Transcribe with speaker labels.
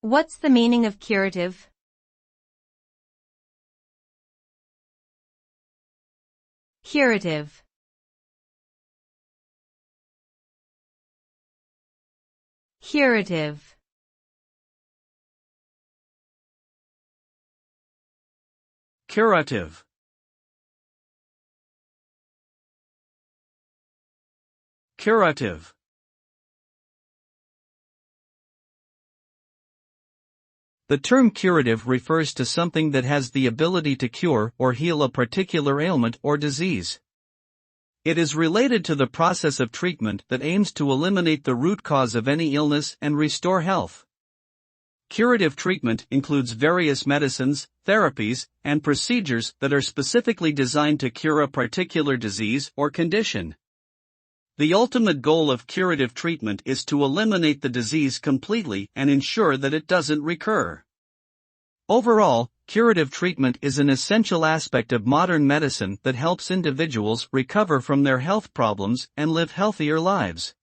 Speaker 1: What's the meaning of curative? Curative. Curative.
Speaker 2: Curative. Curative. The term curative refers to something that has the ability to cure or heal a particular ailment or disease. It is related to the process of treatment that aims to eliminate the root cause of any illness and restore health. Curative treatment includes various medicines, therapies, and procedures that are specifically designed to cure a particular disease or condition. The ultimate goal of curative treatment is to eliminate the disease completely and ensure that it doesn't recur. Overall, curative treatment is an essential aspect of modern medicine that helps individuals recover from their health problems and live healthier lives.